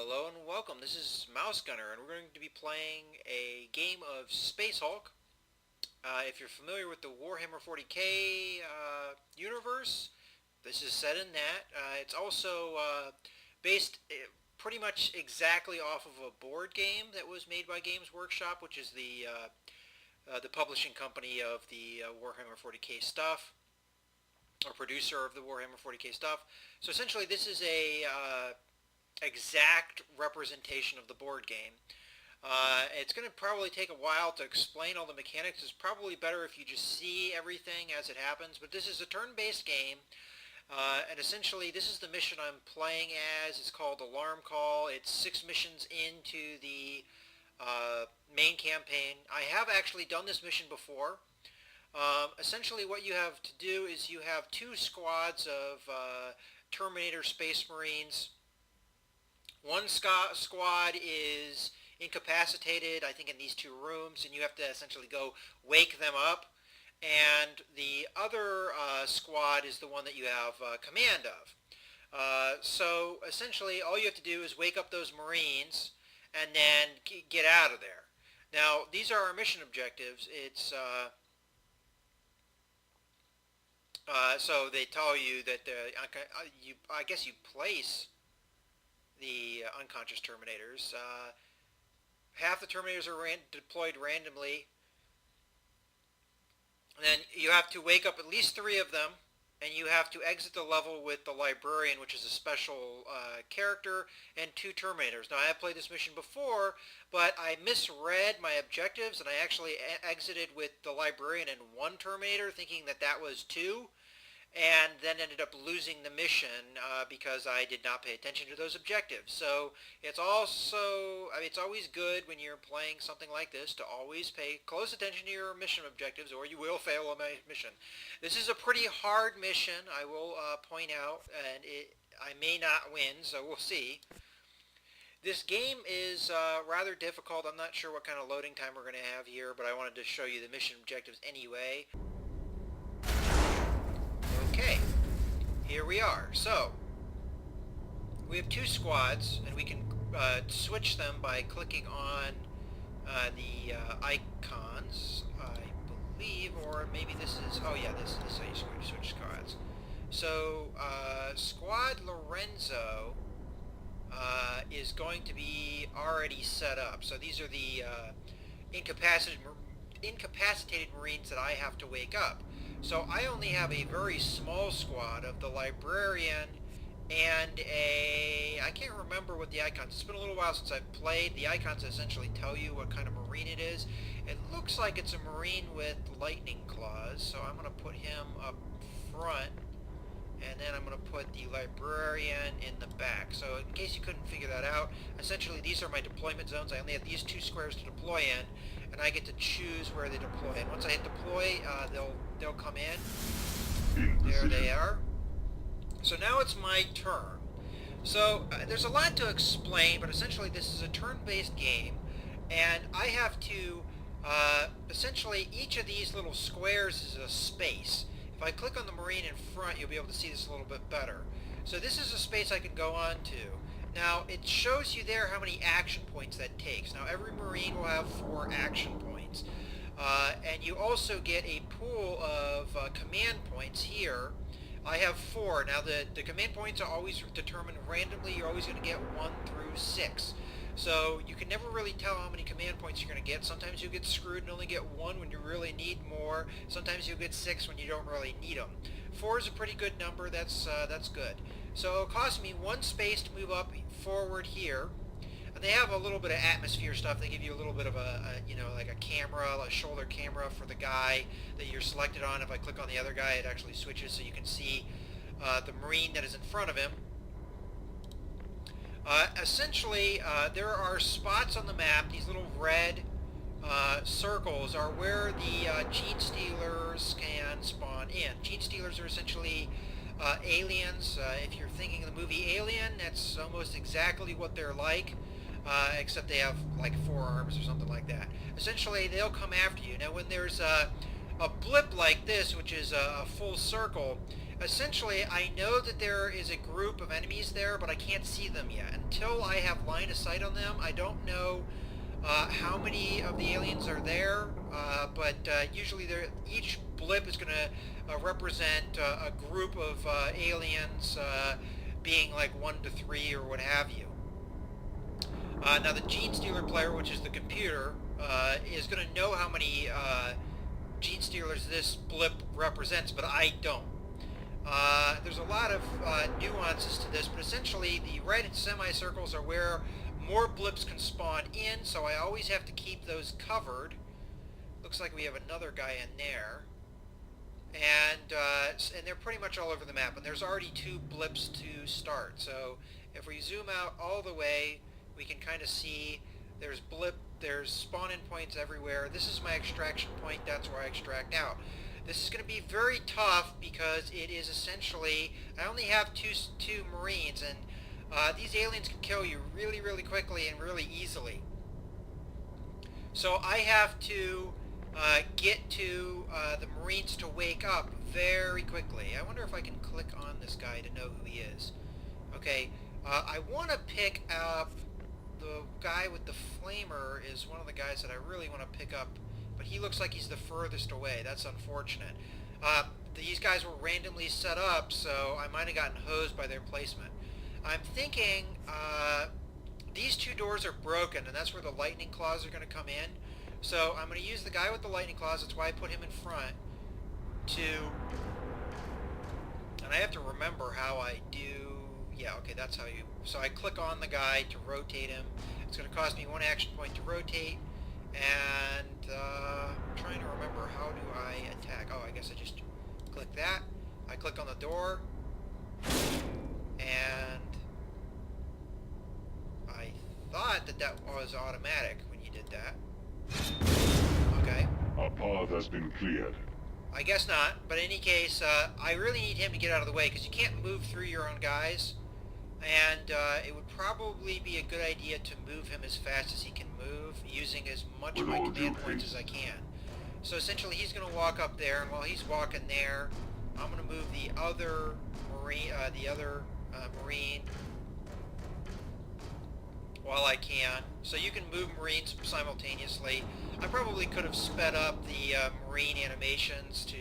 Hello and welcome. This is Mouse Gunner, and we're going to be playing a game of Space Hulk. If you're familiar with the Warhammer 40k universe, this is set in that. It's also based pretty much exactly off of a board game that was made by Games Workshop, which is the publishing company of the Warhammer 40k stuff, or producer of the Warhammer 40k stuff. So essentially, this is a exact representation of the board game. It's going to probably take a while to explain all the mechanics. It's probably better if you just see everything as it happens, but this is a turn-based game, and essentially this is the mission I'm playing as. It's called Alarm Call. It's 6 missions into the main campaign. I have actually done this mission before. Essentially what you have to do is you have 2 squads of Terminator Space Marines. One squad is incapacitated, I think, in these 2 rooms, and you have to essentially go wake them up. And the other squad is the one that you have command of. So essentially, all you have to do is wake up those Marines and then get out of there. Now, these are our mission objectives. It's so they tell you that I guess you place the unconscious Terminators. Half the Terminators are deployed randomly. And then you have to wake up at least 3 of them, and you have to exit the level with the Librarian, which is a special character, and 2 Terminators. Now, I have played this mission before, but I misread my objectives, and I actually exited with the Librarian and 1 Terminator, thinking that that was 2. And then ended up losing the mission because I did not pay attention to those objectives. So it's also, it's always good when you're playing something like this to always pay close attention to your mission objectives, or you will fail a mission. This is a pretty hard mission, I will point out, and I may not win, so we'll see. This game is rather difficult. I'm not sure what kind of loading time we're going to have here, but I wanted to show you the mission objectives anyway. Okay, here we are. So, we have 2 squads, and we can switch them by clicking on the icons, I believe, or maybe this is, oh yeah, this is how you switch squads. So, Squad Lorenzo is going to be already set up. So these are the incapacitated Marines that I have to wake up. So I only have a very small squad of the Librarian and I can't remember what the icons, it's been a little while since I've played. The icons essentially tell you what kind of Marine it is. It looks like it's a Marine with lightning claws, so I'm going to put him up front, and then I'm going to put the Librarian in the back. So in case you couldn't figure that out, essentially these are my deployment zones. I only have these 2 squares to deploy in, and I get to choose where they deploy. And once I hit deploy, they'll come in. There they are. So now it's my turn. So there's a lot to explain, but essentially this is a turn-based game, and I have to essentially each of these little squares is a space. If I click on the Marine in front, you'll be able to see this a little bit better. So this is a space I can go on to. Now, it shows you there how many action points that takes. Now, every Marine will have 4 action points. And you also get a pool of command points here. I have 4. Now, the command points are always determined randomly. You're always going to get 1 through 6. So you can never really tell how many command points you're going to get. Sometimes you'll get screwed and only get 1 when you really need more. Sometimes you'll get 6 when you don't really need them. 4 is a pretty good number. That's good. So it'll cost me 1 space to move up forward here. And they have a little bit of atmosphere stuff. They give you a little bit of like a camera, a shoulder camera for the guy that you're selected on. If I click on the other guy, it actually switches so you can see the Marine that is in front of him. Essentially, there are spots on the map. These little red circles are where the Gene Stealers can spawn in. Gene Stealers are essentially aliens. If you're thinking of the movie Alien, that's almost exactly what they're like, except they have like 4 arms or something like that. Essentially, they'll come after you. Now, when there's a blip like this, which is a full circle, essentially, I know that there is a group of enemies there, but I can't see them yet. Until I have line of sight on them, I don't know how many of the aliens are there, but usually each blip is going to represent a group of aliens being like 1 to 3 or what have you. Now the Genestealer player, which is the computer, is going to know how many Genestealers this blip represents, but I don't. There's a lot of nuances to this, but essentially the red semicircles are where more blips can spawn in, so I always have to keep those covered. Looks like we have another guy in there. And they're pretty much all over the map, and there's already 2 blips to start. So if we zoom out all the way, we can kind of see there's spawn-in points everywhere. This is my extraction point, that's where I extract out. This is going to be very tough because it is essentially, I only have two Marines, and these aliens can kill you really, really quickly and really easily. So I have to get to the Marines to wake up very quickly. I wonder if I can click on this guy to know who he is. Okay, I want to pick up the guy with the flamer. Is one of the guys that I really want to pick up, but he looks like he's the furthest away. That's unfortunate. These guys were randomly set up, so I might have gotten hosed by their placement. I'm thinking these 2 doors are broken, and that's where the lightning claws are going to come in. So I'm going to use the guy with the lightning claws, that's why I put him in front, and I have to remember how I do, yeah, okay, that's how you, so I click on the guy to rotate him. It's going to cost me 1 action point to rotate, and I'm trying to remember, how do I attack? Oh, I guess I just click that. I click on the door, and I thought that was automatic when you did that. Okay. A path has been cleared. I guess not, but in any case, I really need him to get out of the way, because you can't move through your own guys, and it would probably be a good idea to move him as fast as he can move, using as much of my command points as I can. So essentially he's going to walk up there, and while he's walking there, I'm going to move the other Marine while I can. So you can move Marines simultaneously. I probably could have sped up the Marine animations to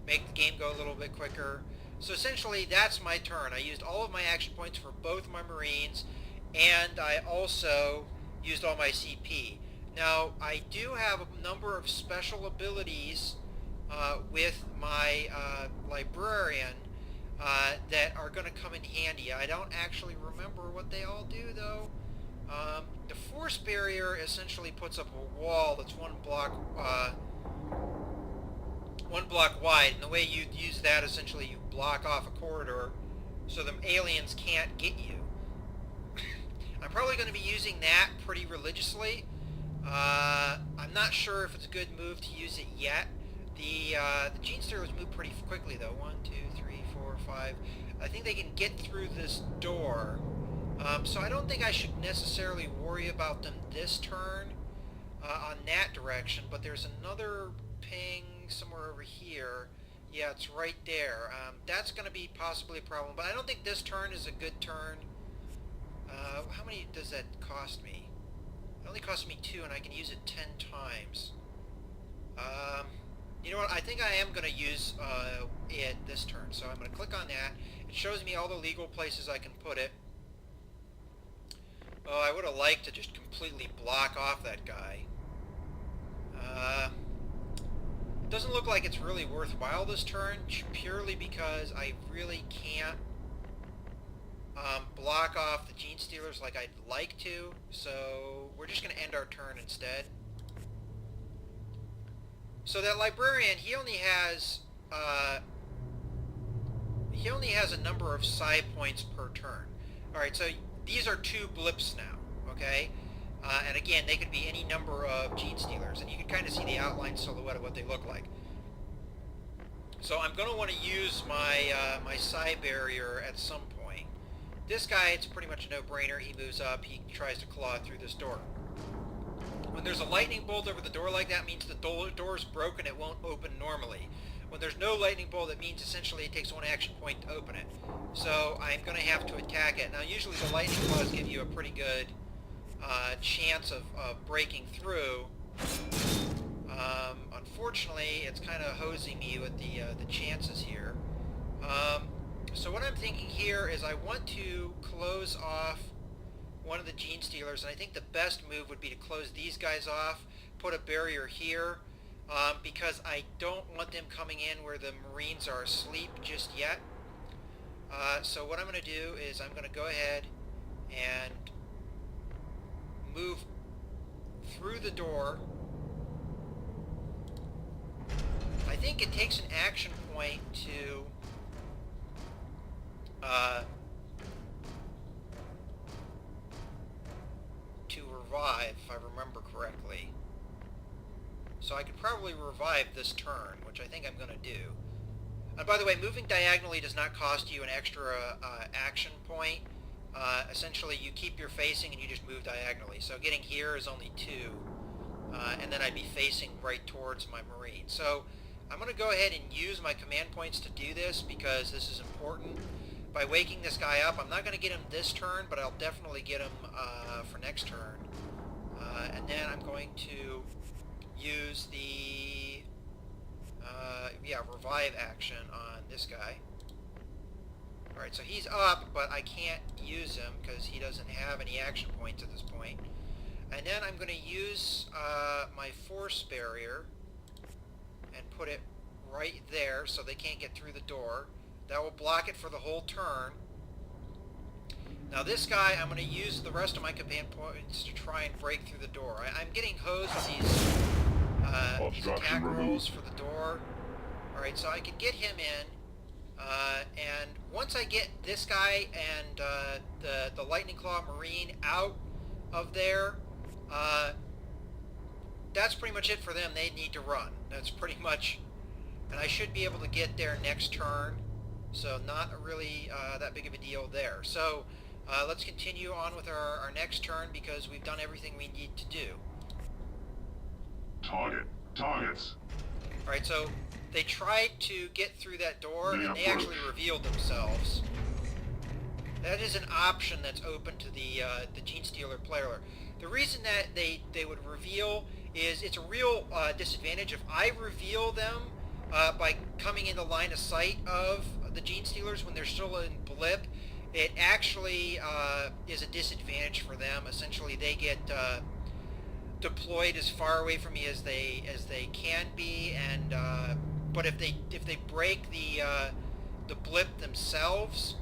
make the game go a little bit quicker. So essentially that's my turn. I used all of my action points for both my Marines, and I also used all my CP. Now I do have a number of special abilities with my Librarian that are going to come in handy. I don't actually remember what they all do though. The force barrier essentially puts up a wall that's one block wide, and the way you use that, essentially you block off a corridor so the aliens can't get you. I'm probably going to be using that pretty religiously. I'm not sure if it's a good move to use it yet. The Genestealers move pretty quickly though. 1, 2, 3, 4, 5. I think they can get through this door. So I don't think I should necessarily worry about them this turn on that direction, but there's another ping somewhere over here. Yeah, it's right there. That's going to be possibly a problem, but I don't think this turn is a good turn. How many does that cost me? It only costs me 2, and I can use it 10 times. You know what? I think I am going to use it this turn, so I'm going to click on that. It shows me all the legal places I can put it. Oh, I would have liked to just completely block off that guy. It doesn't look like it's really worthwhile this turn, purely because I really can't block off the Genestealers like I'd like to, so we're just going to end our turn instead. So that Librarian, he only has a number of side points per turn. Alright, so these are 2 blips now, okay? And again, they could be any number of Genestealers, and you can kind of see the outline silhouette of what they look like. So I'm going to want to use my my side barrier at some point. This guy, it's pretty much a no-brainer. He moves up, he tries to claw through this door. When there's a lightning bolt over the door like that, means the door's broken, it won't open normally. When there's no lightning bolt, that means essentially it takes 1 action point to open it. So I'm going to have to attack it. Now usually the lightning claws give you a pretty good chance of breaking through. Unfortunately, it's kind of hosing me with the chances here. So what I'm thinking here is I want to close off one of the Gene Stealers, and I think the best move would be to close these guys off, put a barrier here, because I don't want them coming in where the Marines are asleep just yet. So what I'm going to do is I'm going to go ahead and move through the door. I think it takes an action point to revive, if I remember correctly. So I could probably revive this turn, which I think I'm going to do. And by the way, moving diagonally does not cost you an extra action point. Essentially, you keep your facing and you just move diagonally. So getting here is only 2, and then I'd be facing right towards my Marine. So I'm going to go ahead and use my command points to do this because this is important. By waking this guy up, I'm not going to get him this turn, but I'll definitely get him for next turn. And then I'm going to use the revive action on this guy. Alright, so he's up, but I can't use him because he doesn't have any action points at this point. And then I'm going to use my force barrier and put it right there so they can't get through the door. That will block it for the whole turn. Now this guy, I'm going to use the rest of my command points to try and break through the door. I'm getting hosed with these attack rolls for the door. Alright, so I can get him in. And once I get this guy and the Lightning Claw Marine out of there, that's pretty much it for them. They need to run. That's pretty much... And I should be able to get there next turn. So not really that big of a deal there. So let's continue on with our next turn because we've done everything we need to do. Targets. Alright, so they tried to get through that door and they actually revealed themselves. That is an option that's open to the Gene Stealer player. The reason that they would reveal is it's a real disadvantage. If I reveal them by coming in the line of sight of the Gene Stealers when they're still in blip, it actually is a disadvantage for them. Essentially, they get deployed as far away from me as they can be, and but if they break the blip themselves,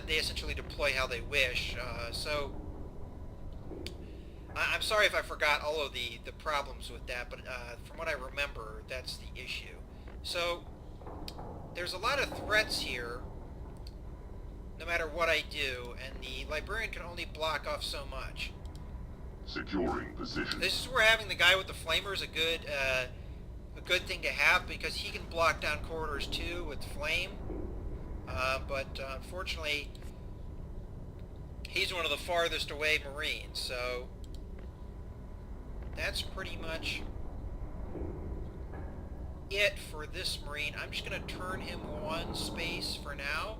they essentially deploy how they wish. So I'm sorry if I forgot all of the problems with that, but from what I remember, that's the issue. So there's a lot of threats here, no matter what I do, and the Librarian can only block off so much. Securing position. This is where having the guy with the flamer is a good thing to have, because he can block down corridors too with flame. But unfortunately, he's one of the farthest away Marines, so that's pretty much it for this Marine. I'm just going to turn him 1 space for now,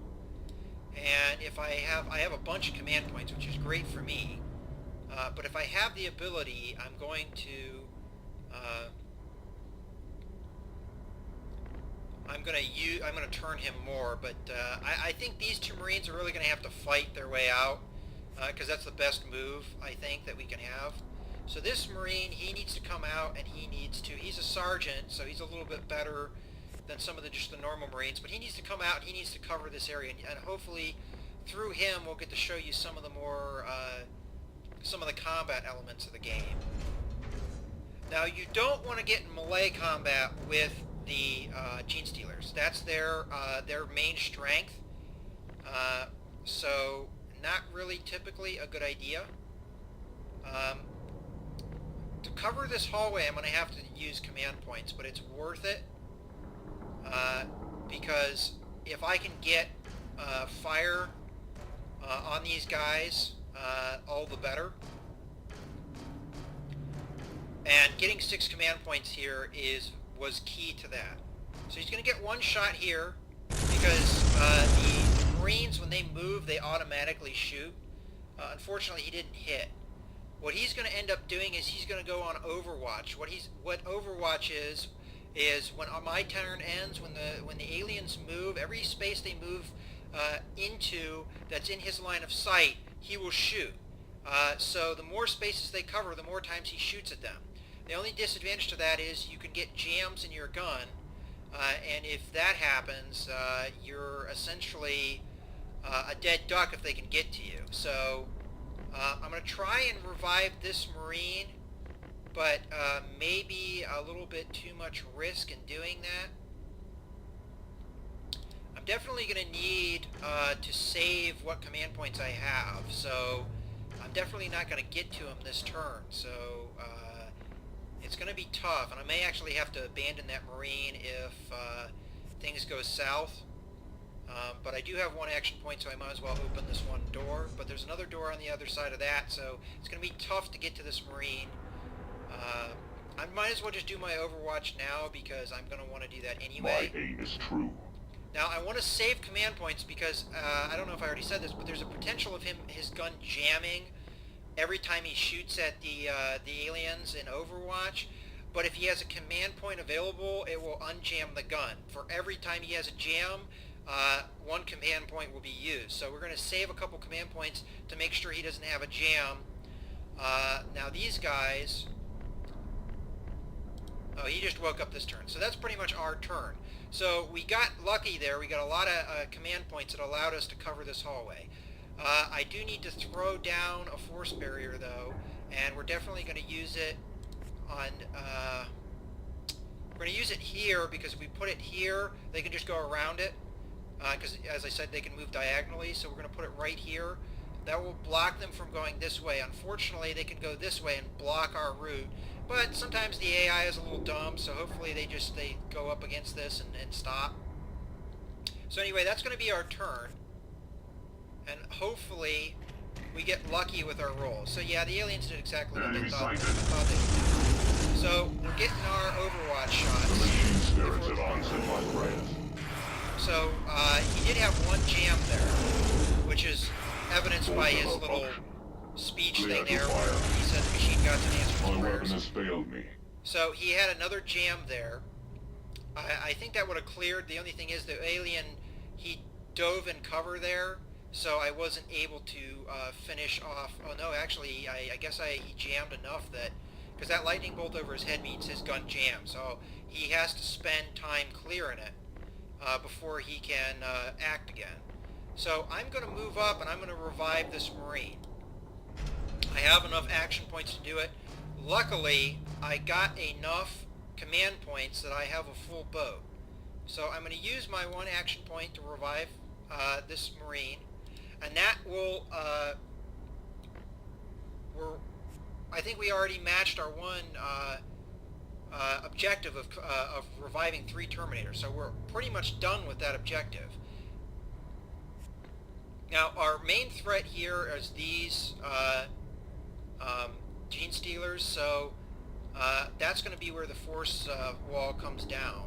and if I have a bunch of command points, which is great for me. But if I have the ability, I'm going to turn him more. But I think these 2 Marines are really going to have to fight their way out, because that's the best move I think that we can have. So this Marine, he needs to come out, and he's a sergeant, so he's a little bit better than some of just the normal Marines. But he needs to come out, and he needs to cover this area, and hopefully through him we'll get to show you some of the more some of the combat elements of the game. Now, you don't want to get in melee combat with the Gene Stealers. That's their main strength. So not really typically a good idea. To cover this hallway, I'm going to have to use command points, but it's worth it because if I can get fire on these guys, all the better. And getting 6 command points here was key to that. So he's going to get one shot here because the Marines, when they move, they automatically shoot. Unfortunately, he didn't hit. What he's going to end up doing is he's going to go on Overwatch. What Overwatch is when my turn ends, when the aliens move, every space they move into that's in his line of sight, he will shoot. So the more spaces they cover, the more times he shoots at them. The only disadvantage to that is you can get jams in your gun, and if that happens, you're essentially a dead duck if they can get to you. So I'm going to try and revive this Marine, but maybe a little bit too much risk in doing that. I'm definitely going to need to save what command points I have, so I'm definitely not going to get to him this turn. So it's going to be tough, and I may actually have to abandon that Marine if things go south. But I do have one action point, so I might as well open this one door. But there's another door on the other side of that, so it's going to be tough to get to this Marine. I might as well just do my Overwatch now because I'm going to want to do that anyway. My aim is true. Now I want to save command points because I don't know if I already said this, but there's a potential of his gun jamming every time he shoots at the aliens in Overwatch. But if he has a command point available, it will unjam the gun. For every time he has a jam, one command point will be used. So we're going to save a couple command points to make sure he doesn't have a jam. Now these guys... Oh, he just woke up this turn. So that's pretty much our turn. So we got lucky there. We got a lot of command points that allowed us to cover this hallway. I do need to throw down a force barrier, though, and we're definitely going to use it on... we're going to use it here because if we put it here, they can just go around it. Because, as I said, they can move diagonally, so we're going to put it right here. That will block them from going this way. Unfortunately, they can go this way and block our route. But sometimes the AI is a little dumb, so hopefully they go up against this and stop. So anyway, that's going to be our turn. And hopefully we get lucky with our roll. So yeah, the aliens did exactly what they thought they would do. So we're getting our Overwatch shots. The machine spirits have answered my prayers. So he did have one jam there, which is evidenced by his little speech thing there where he said the machine gods and answers My weapon prayers. has failed me. So he had another jam there. I think that would have cleared. The only thing is the alien, he dove in cover there, so I wasn't able to finish off. Oh no, actually, I guess he jammed enough that, because that lightning bolt over his head means his gun jammed, so he has to spend time clearing it before he can act again. So I'm going to move up and I'm going to revive this Marine. I have enough action points to do it. Luckily, I got enough command points that I have a full boat. So I'm going to use my one action point to revive this Marine. And that will... I think we already matched our one objective of reviving 3 Terminators. So we're pretty much done with that objective. Now, our main threat here is these Gene Stealers, so that's going to be where the force wall comes down.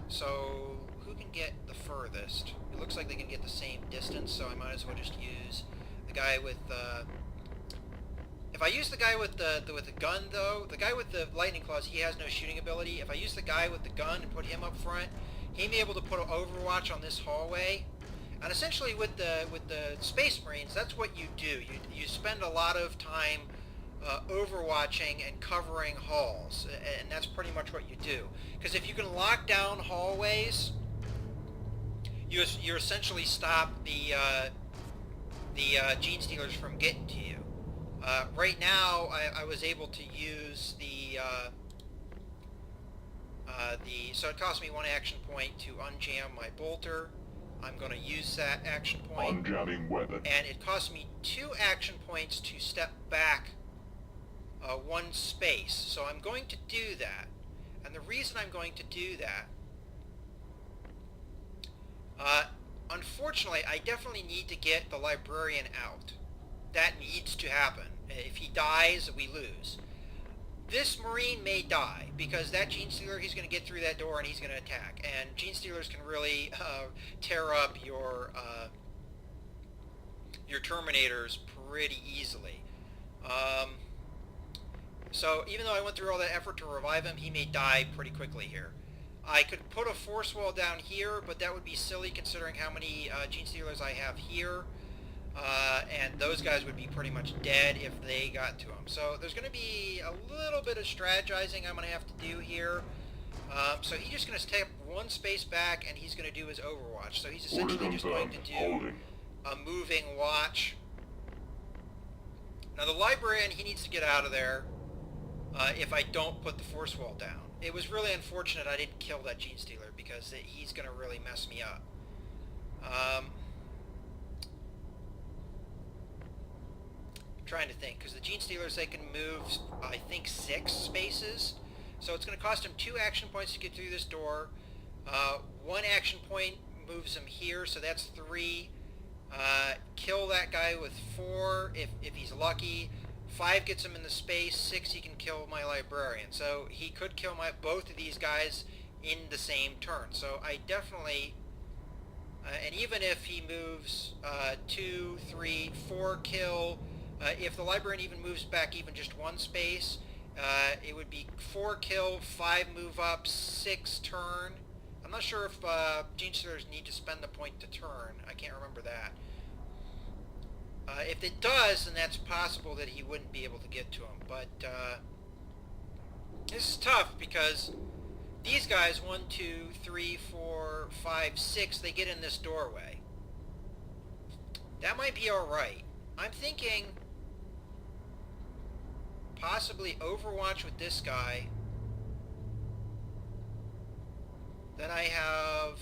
So who can get the furthest? It looks like they can get the same distance, so I might as well just use the guy with... if I use the guy with the gun, though, the guy with the lightning claws, he has no shooting ability. If I use the guy with the gun and put him up front, he may be able to put an Overwatch on this hallway. And essentially with the Space Marines, that's what you do. You spend a lot of time overwatching and covering halls, and that's pretty much what you do. Because if you can lock down hallways, you essentially stop the Gene Stealers from getting to you. Right now, I was able to use so it cost me 1 action point to unjam my bolter. I'm going to use that action point. Unjamming weapon. And it cost me 2 action points to step back 1 space. So I'm going to do that. And the reason I'm going to do that, unfortunately, I definitely need to get the Librarian out. That needs to happen. If he dies, we lose. this Marine may die, because that Gene Stealer, he's going to get through that door and he's going to attack. And Gene Stealers can really tear up your Terminators pretty easily. So even though I went through all that effort to revive him, he may die pretty quickly here. I could put a force wall down here, but that would be silly considering how many Gene Stealers I have here. And those guys would be pretty much dead if they got to him. So there's going to be a little bit of strategizing I'm going to have to do here. So he's just going to step one space back and he's going to do his Overwatch. So he's Order essentially just going confirmed. to do Holding. a moving watch. Now the librarian, he needs to get out of there if I don't put the force wall down. It was really unfortunate I didn't kill that Gene Stealer because he's going to really mess me up. I'm trying to think, because the Gene Stealers, they can move, I think, 6 spaces. So it's going to cost him 2 action points to get through this door. 1 action point moves him here, so that's 3. Kill that guy with 4 if he's lucky. 5 gets him in the space. 6, he can kill my librarian. So he could kill both of these guys in the same turn. So I definitely, and even if he moves 2, 3, 4 kill, if the librarian even moves back even just 1 space, it would be 4 kill, 5 move up, 6 turn. I'm not sure if Gene Stealers need to spend the point to turn. I can't remember that. If it does, then that's possible that he wouldn't be able to get to him. But this is tough because these guys, 1, 2, 3, 4, 5, 6, they get in this doorway. That might be alright. I'm thinking possibly Overwatch with this guy. Then I have...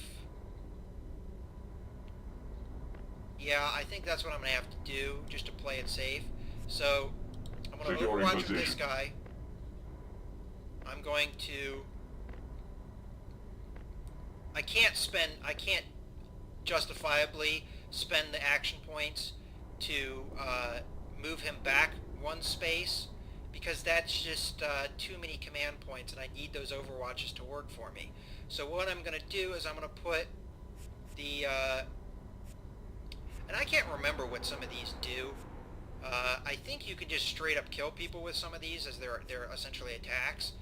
Yeah, I think that's what I'm going to have to do, just to play it safe. So, I'm going to Securing Overwatch with this position. guy. I'm going to... I can't justifiably spend the action points to move him back 1 space, because that's just too many command points, and I need those Overwatches to work for me. So what I'm going to do is I'm going to put the... and I can't remember what some of these do. I think you can just straight up kill people with some of these as they're essentially attacks.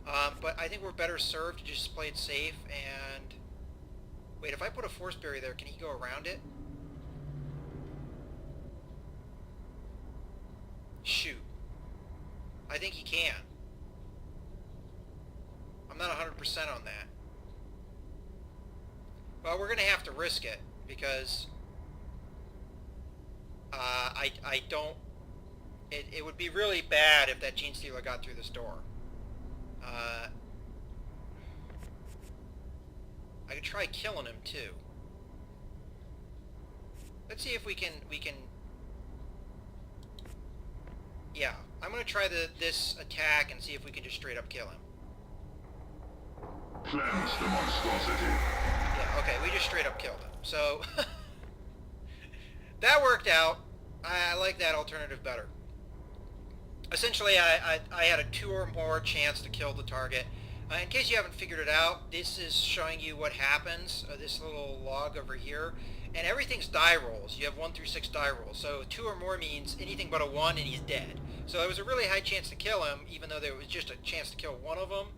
But I think we're better served to just play it safe and... Wait, if I put a force barrier there, can he go around it? Shoot. I think he can. I'm not 100% on that. Well, we're going to have to risk it, because I don't... It would be really bad if that Gene Stealer got through this door. I could try killing him, too. Let's see if we can... Yeah, I'm going to try this attack and see if we can just straight up kill him. Cleanse the monstrosity. Yeah, okay, we just straight up killed him. So, that worked out. I like that alternative better. Essentially, I had a 2 or more chance to kill the target. In case you haven't figured it out, this is showing you what happens, this little log over here. And everything's die rolls. You have 1 through 6 die rolls. So 2 or more means anything but a 1 and he's dead. So it was a really high chance to kill him, even though there was just a chance to kill one of them.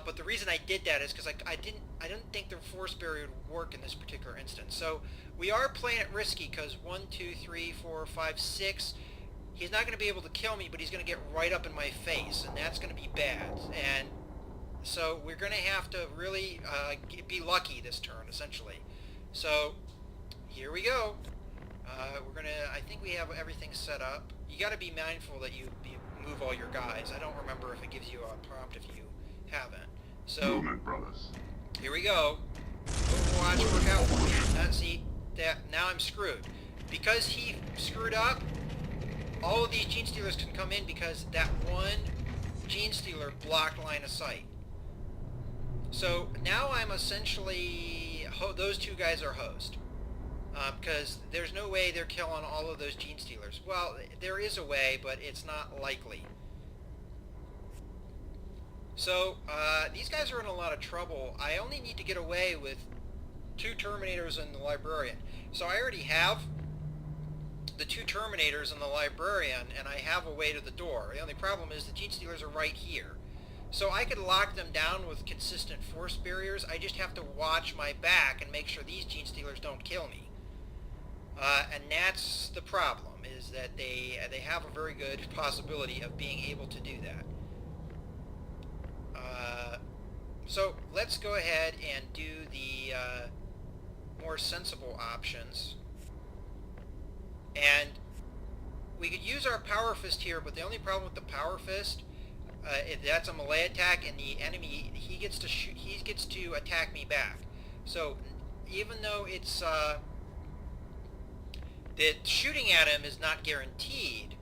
But the reason I did that is because I didn't think the force barrier would work in this particular instance. So we are playing it risky because 1, 2, 3, 4, 5, 6. He's not going to be able to kill me, but he's going to get right up in my face, and that's going to be bad. And so we're going to have to really be lucky this turn, essentially. So here we go. We're going to... I think we have everything set up. You got to be mindful that you move all your guys. I don't remember if it gives you a prompt if you haven't. So Movement, brothers. here we go. Overwatch work out for me. See, now I'm screwed. Because he screwed up, all of these Gene Stealers can come in because that one Gene Stealer blocked line of sight. So now I'm essentially... those 2 guys are host. Because there's no way they're killing all of those Gene Stealers. Well, there is a way, but it's not likely. So, these guys are in a lot of trouble. I only need to get away with 2 Terminators and the Librarian. So I already have the 2 Terminators and the Librarian, and I have a way to the door. The only problem is the Genestealers are right here. So I could lock them down with consistent force barriers. I just have to watch my back and make sure these Genestealers don't kill me. And that's the problem, is that they have a very good possibility of being able to do that. So let's go ahead and do the more sensible options. And we could use our Power Fist here, but the only problem with the Power Fist, that's a melee attack, and the enemy, he gets to attack me back. So even though it's that shooting at him is not guaranteed,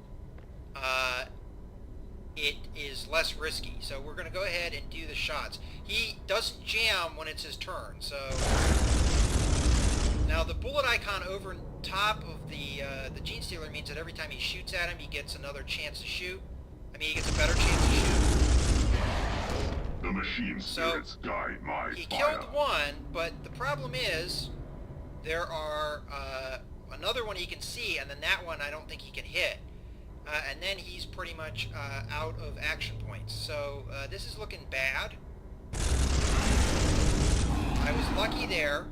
it is less risky. So we're going to go ahead and do the shots. He doesn't jam when it's his turn. So now the bullet icon over top of the Genestealer means that every time he shoots at him, he gets another chance to shoot. I mean, he gets a better chance to shoot. The machine spirits guide my He fire. killed one, but the problem is there are another one he can see, and then that one I don't think he can hit. And then he's pretty much out of action points. So this is looking bad. I was lucky there.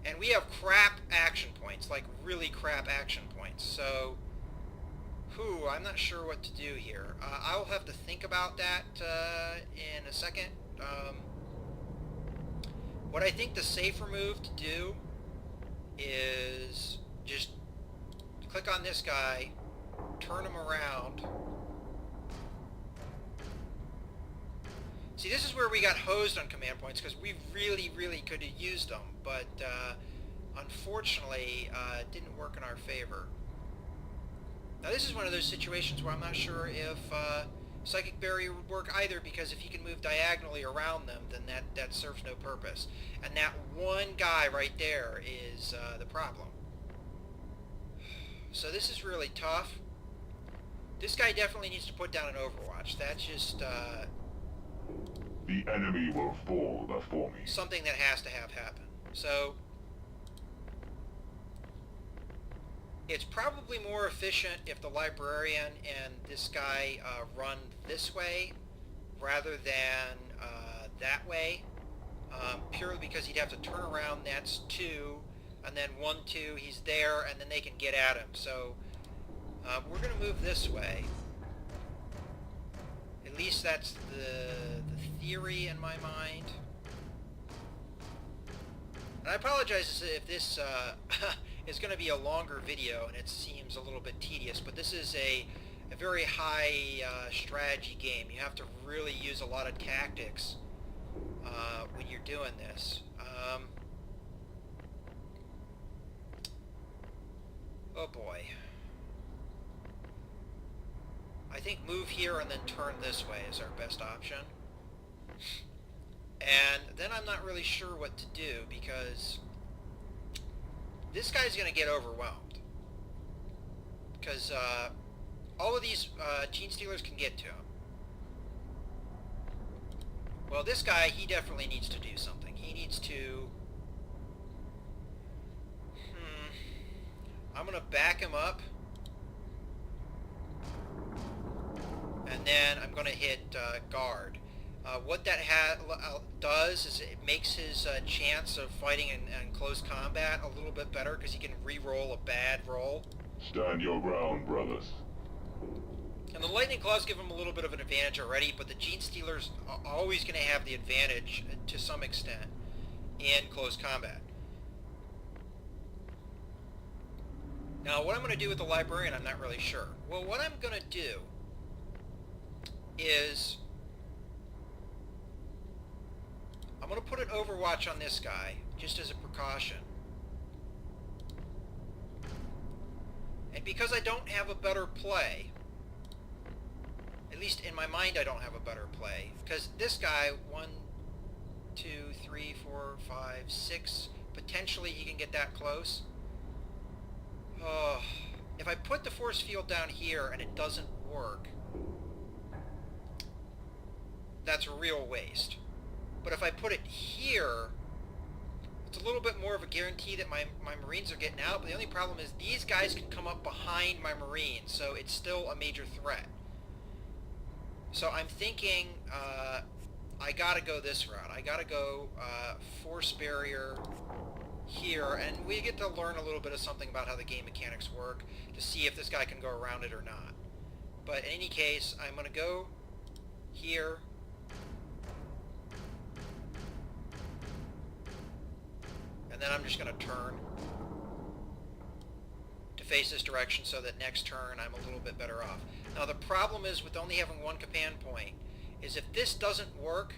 And we have crap action points, like really crap action points. So, I'm not sure what to do here. I'll have to think about that in a second. What I think the safer move to do is just click on this guy, turn him around. See, this is where we got hosed on command points, because we really, really could have used them, but unfortunately, it didn't work in our favor. Now, this is one of those situations where I'm not sure if Psychic Barrier would work either, because if he can move diagonally around them, then that serves no purpose. And that one guy right there is the problem. So this is really tough. This guy definitely needs to put down an Overwatch. That's just The enemy will fall before me. something that has to have happen. So it's probably more efficient if the Librarian and this guy run this way rather than that way, purely because he'd have to turn around. That's 2, and then 1, 2, he's there, and then they can get at him. So we're going to move this way. At least that's the theory in my mind. And I apologize if this is going to be a longer video and it seems a little bit tedious, but this is a very high strategy game. You have to really use a lot of tactics when you're doing this. Oh boy. I think move here and then turn this way is our best option. And then I'm not really sure what to do, because this guy's going to get overwhelmed. Because all of these Genestealers can get to him. Well, this guy, he definitely needs to do something. He needs to... I'm going to back him up. And then I'm going to hit guard. What that does is it makes his chance of fighting in close combat a little bit better, because he can re-roll a bad roll. Stand your ground, brothers. And the Lightning Claws give him a little bit of an advantage already, but the Genestealers are always going to have the advantage to some extent in close combat. Now, what I'm going to do with the Librarian, I'm not really sure. Well, what I'm going to do is I'm going to put an Overwatch on this guy, just as a precaution. And because I don't have a better play, at least in my mind I don't have a better play, because this guy, 1, 2, 3, 4, 5, 6, potentially he can get that close. Oh, if I put the force field down here and it doesn't work, that's a real waste. But if I put it here, it's a little bit more of a guarantee that my Marines are getting out, but the only problem is these guys can come up behind my Marines, so it's still a major threat. So I'm thinking I gotta go this route. I gotta go force barrier here, and we get to learn a little bit of something about how the game mechanics work to see if this guy can go around it or not. But in any case, I'm gonna go here. And then I'm just going to turn to face this direction so that next turn I'm a little bit better off. Now the problem is with only having one command point is if this doesn't work,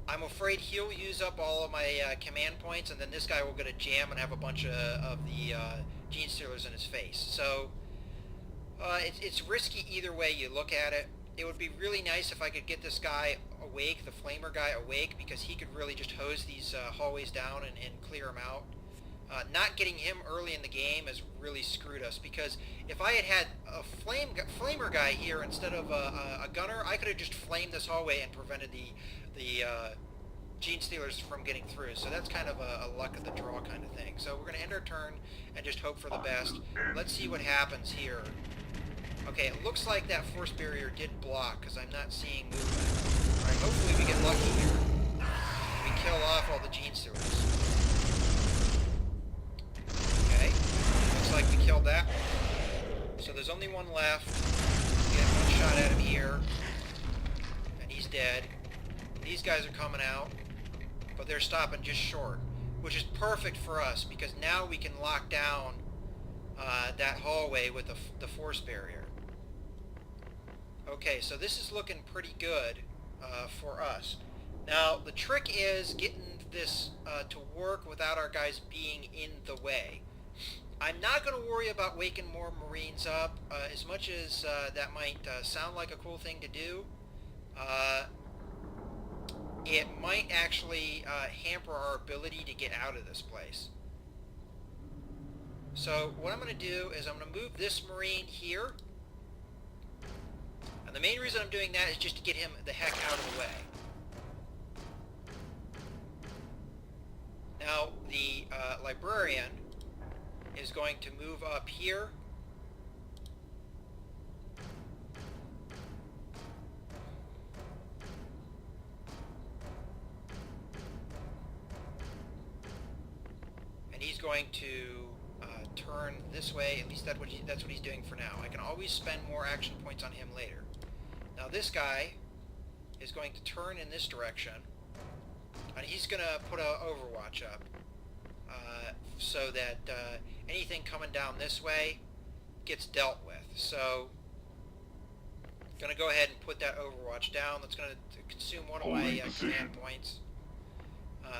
I'm afraid he'll use up all of my command points, and then this guy will get a jam and have a bunch of the Gene Stealers in his face. So it's risky either way you look at it. It would be really nice if I could get this guy awake, the Flamer guy awake, because he could really just hose these hallways down and clear them out. Not getting him early in the game has really screwed us, because if I had had a Flamer guy here instead of a gunner, I could have just flamed this hallway and prevented the Gene Stealers from getting through. So that's kind of a luck of the draw kind of thing. So we're going to end our turn and just hope for the best. Let's see what happens here. Okay, it looks like that force barrier did block, because I'm not seeing movement. Alright, hopefully we get lucky here. We kill off all the Gene Stealers. Okay, looks like we killed that one. So there's only one left. We get one shot at him here. And he's dead. These guys are coming out, but they're stopping just short, which is perfect for us, because now we can lock down that hallway with the force barrier. Okay, so this is looking pretty good for us. Now, the trick is getting this to work without our guys being in the way. I'm not going to worry about waking more Marines up, as much as that might sound like a cool thing to do. It might actually hamper our ability to get out of this place. So what I'm going to do is I'm going to move this Marine here. And the main reason I'm doing that is just to get him the heck out of the way. Now the Librarian is going to move up here. And he's going to turn this way. At least that's what he's doing for now. I can always spend more action points on him later. Now this guy is going to turn in this direction, and he's going to put an Overwatch up so that anything coming down this way gets dealt with. So I'm going to go ahead and put that Overwatch down. That's going to consume one of my command points.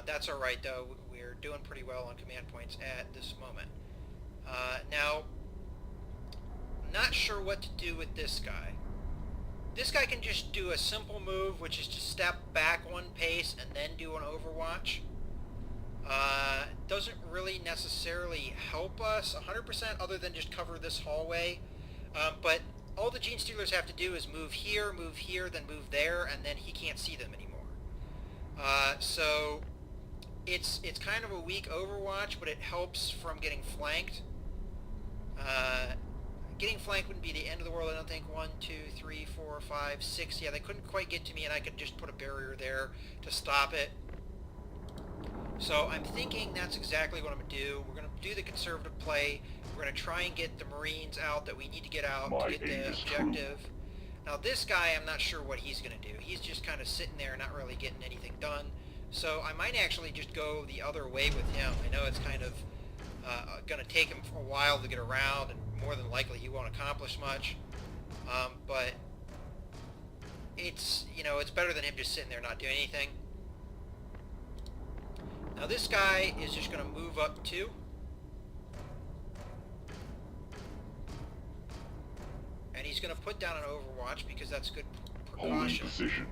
That's alright though. We're doing pretty well on command points at this moment. Now, I'm not sure what to do with this guy. This guy can just do a simple move, which is to step back one pace and then do an Overwatch. Doesn't really necessarily help us 100% other than just cover this hallway. But all the Gene Stealers have to do is move here, then move there, and then he can't see them anymore. So it's kind of a weak Overwatch, but it helps from getting flanked. Getting flanked wouldn't be the end of the world, I don't think. 1, 2, 3, 4, 5, 6. Yeah, they couldn't quite get to me, and I could just put a barrier there to stop it. So I'm thinking that's exactly what I'm going to do. We're going to do the conservative play. We're going to try and get the Marines out that we need to get out to get the objective. Now this guy, I'm not sure what he's going to do. He's just kind of sitting there, not really getting anything done. So I might actually just go the other way with him. I know it's kind of going to take him for a while to get around, and more than likely he won't accomplish much. But it's, you know, it's better than him just sitting there not doing anything. Now this guy is just going to move up too. And he's going to put down an Overwatch because that's good precaution.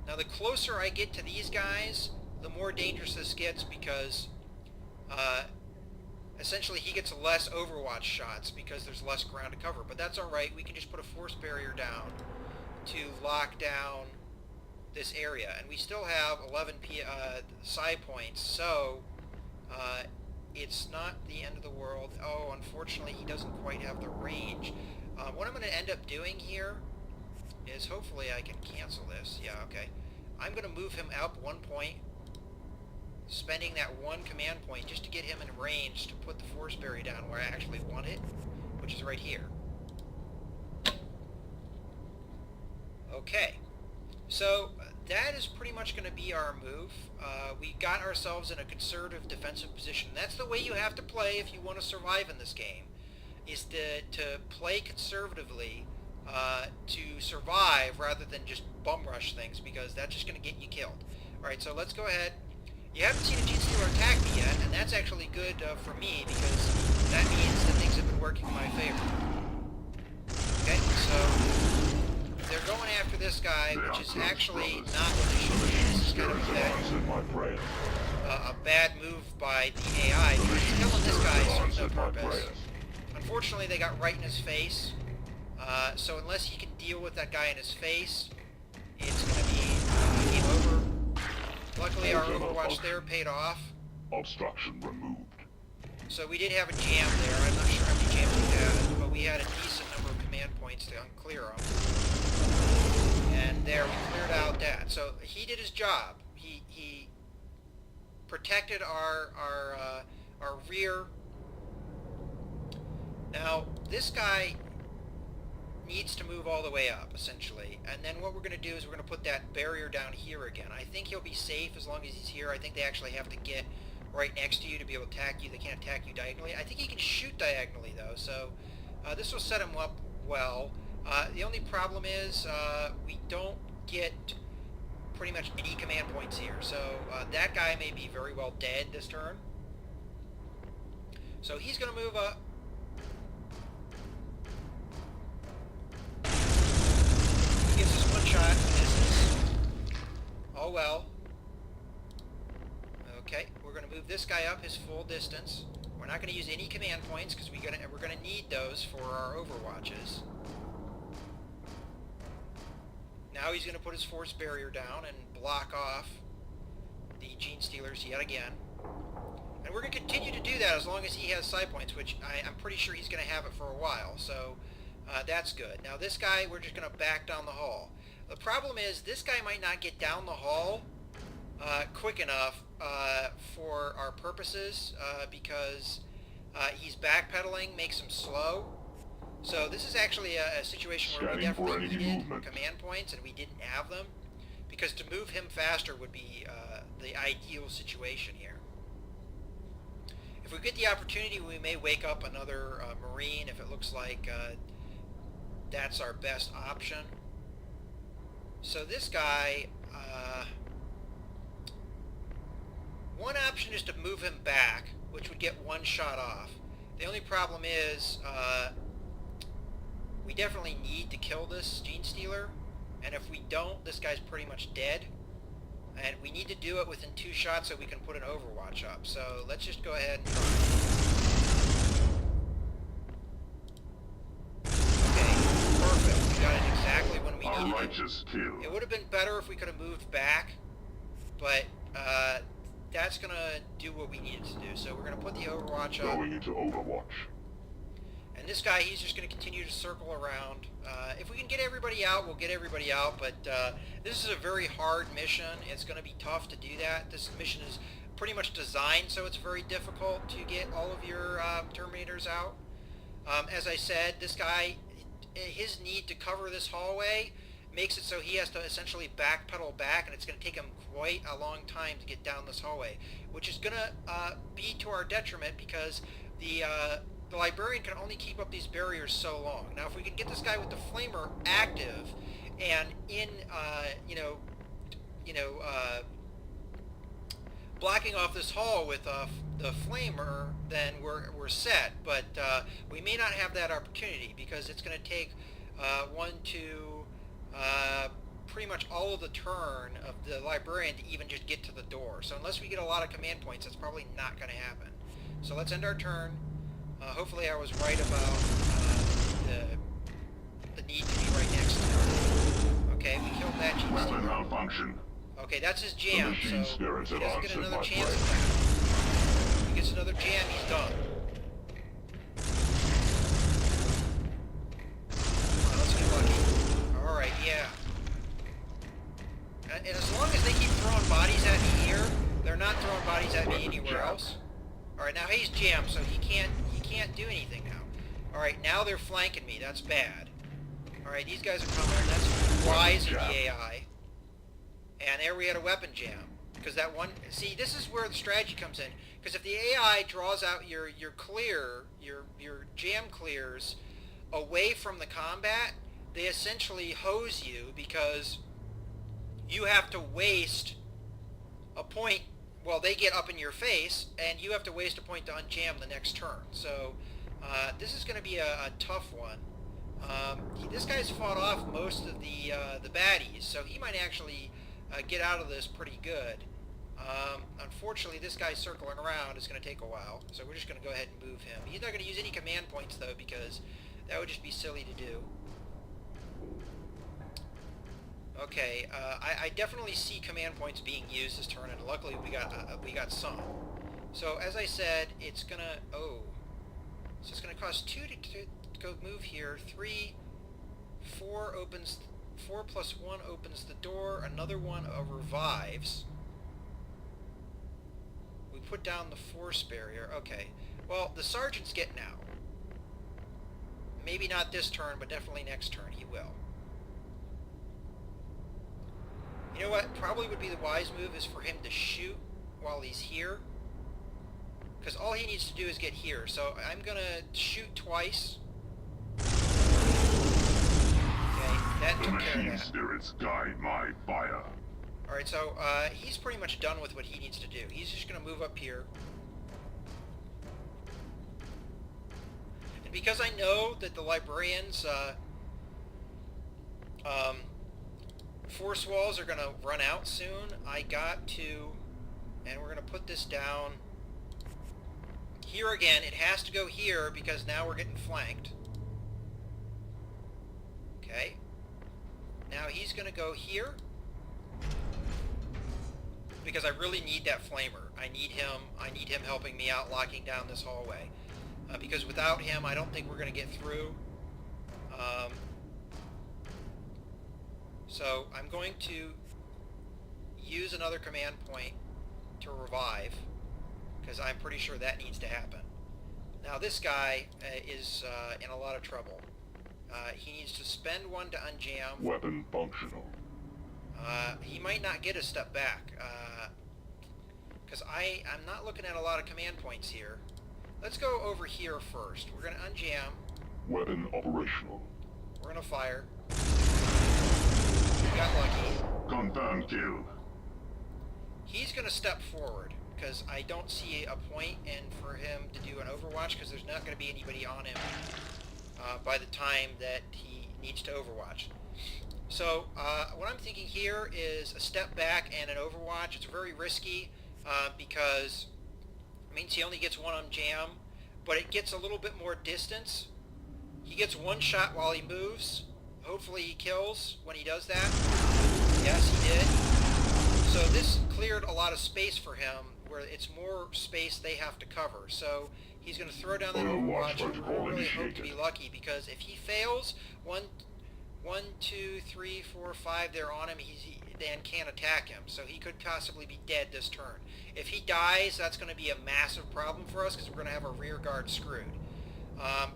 Now the closer I get to these guys, the more dangerous this gets, because essentially he gets less Overwatch shots because there's less ground to cover. But that's alright, we can just put a force barrier down to lock down this area, and we still have 11 psi points, so it's not the end of the world. Oh, unfortunately, he doesn't quite have the range. What I'm going to end up doing here is, hopefully I can cancel this. Yeah, okay. I'm going to move him up 1 point, spending that 1 command point just to get him in range to put the force barrier down where I actually want it, which is right here. Okay, so that is pretty much going to be our move. We got ourselves in a conservative defensive position. That's the way you have to play if you want to survive in this game, is to play conservatively to survive rather than just bum rush things, because that's just going to get you killed. Alright, so let's go ahead. You haven't seen a Genestealer attack me yet, and that's actually good for me, because that means that things have been working in my favor. Okay, so they're going after this guy, which is actually not what they should be. This is kind of a bad move by the AI, because killing this guy serves no purpose. Unfortunately, they got right in his face, so unless he can deal with that guy in his face, it's going to be game over. Luckily, our Overwatch there paid off. Obstruction removed. So we did have a jam there. I'm not sure how many jams we had, but we had a decent number of command points to unclear them. And there, we cleared out that. So he did his job. He protected our rear. Now, this guy needs to move all the way up, essentially. And then what we're going to do is we're going to put that barrier down here again. I think he'll be safe as long as he's here. I think they actually have to get right next to you to be able to attack you. They can't attack you diagonally. I think he can shoot diagonally, though, so this will set him up well. The only problem is we don't get pretty much any command points here, so that guy may be very well dead this turn. So he's going to move up. He gives us one shot, misses. Oh well. Okay, we're going to move this guy up his full distance. We're not going to use any command points because we're going to need those for our Overwatches. Now he's going to put his force barrier down and block off the Genestealers yet again. And we're going to continue to do that as long as he has psi points, which I'm pretty sure he's going to have it for a while. So that's good. Now this guy, we're just going to back down the hall. The problem is this guy might not get down the hall quick enough for our purposes because he's backpedaling, makes him slow. So this is actually a situation where we definitely needed command points and we didn't have them, because to move him faster would be the ideal situation here. If we get the opportunity, we may wake up another Marine if it looks like that's our best option. So this guy, one option is to move him back, which would get one shot off. The only problem is we definitely need to kill this Genestealer, and if we don't, this guy's pretty much dead. And we need to do it within 2 shots so we can put an Overwatch up. So let's just go ahead and try. Okay, perfect. We got it exactly when we needed it. It would have been better if we could have moved back, but that's going to do what we needed to do. So we're going to put the Overwatch up. Going into Overwatch. And this guy, he's just going to continue to circle around. If we can get everybody out, we'll get everybody out, but this is a very hard mission. It's going to be tough to do that. This mission is pretty much designed so it's very difficult to get all of your Terminators out. As I said, this guy, his need to cover this hallway makes it so he has to essentially backpedal back, and it's going to take him quite a long time to get down this hallway, which is going to be to our detriment because the Librarian can only keep up these barriers so long. Now, if we can get this guy with the Flamer active and in, blocking off this hall with the Flamer, then we're set. But we may not have that opportunity because it's going to take pretty much all of the turn of the Librarian to even just get to the door. So unless we get a lot of command points, that's probably not going to happen. So let's end our turn. Hopefully I was right about the need to be right next to her. Okay, we killed killed that Gene Weapon Stealer. malfunction. Okay, that's his The jam, machine so spirits he have doesn't get answered another my chance prayer. at that. If he gets another jam, he's done. Come on, let's get lucky. Alright, yeah. And as long as they keep throwing bodies at me here, they're not throwing bodies at me anywhere else. Alright, now he's jammed, so he can't do anything now. Alright, now they're flanking me. That's bad. Alright, these guys are coming. That's wise of the AI. And there we had a weapon jam. Because that one... See, this is where the strategy comes in. Because if the AI draws out your clear, your jam clears away from the combat, they essentially hose you because you have to waste a point. Well, they get up in your face, and you have to waste a point to unjam the next turn. So, this is going to be a tough one. This guy's fought off most of the baddies, so he might actually get out of this pretty good. Unfortunately, this guy circling around is going to take a while, so we're just going to go ahead and move him. He's not going to use any command points, though, because that would just be silly to do. Okay, I definitely see command points being used this turn, and luckily we got some. So as I said, it's gonna so it's gonna cost 2 to go move here. 3, 4 opens 4 plus 1 opens the door. Another one revives. We put down the force barrier. Okay. Well, the sergeant's getting out. Maybe not this turn, but definitely next turn he will. You know what probably would be the wise move is for him to shoot while he's here. Because all he needs to do is get here. So I'm going to shoot twice. Okay, that took care of that. The machine spirits guide my fire. Alright, so he's pretty much done with what he needs to do. He's just going to move up here. And because I know that the librarians... force walls are going to run out soon. I got to, and we're going to put this down here again. It has to go here because now we're getting flanked. Okay. Now he's going to go here because I really need that flamer. I need him helping me out, locking down this hallway. Because without him, I don't think we're going to get through. So I'm going to use another command point to revive, because I'm pretty sure that needs to happen. Now this guy is in a lot of trouble. He needs to spend 1 to unjam. Weapon functional. He might not get a step back, because I'm not looking at a lot of command points here. Let's go over here first. We're going to unjam. Weapon operational. We're going to fire. Got lucky. Confirmed kill. He's going to step forward because I don't see a point in for him to do an overwatch because there's not going to be anybody on him by the time that he needs to overwatch. So what I'm thinking here is a step back and an overwatch. It's very risky because it means he only gets 1 on jam, but it gets a little bit more distance. He gets 1 shot while he moves. Hopefully he kills when he does that. Yes, he did. So this cleared a lot of space for him, where it's more space they have to cover. So he's going to throw down that overwatch, and I really hope to be lucky, because if he fails, 1, 2, 3, 4, 5, they're on him, Dan can't attack him. So he could possibly be dead this turn. If he dies, that's going to be a massive problem for us, because we're going to have our rear guard screwed.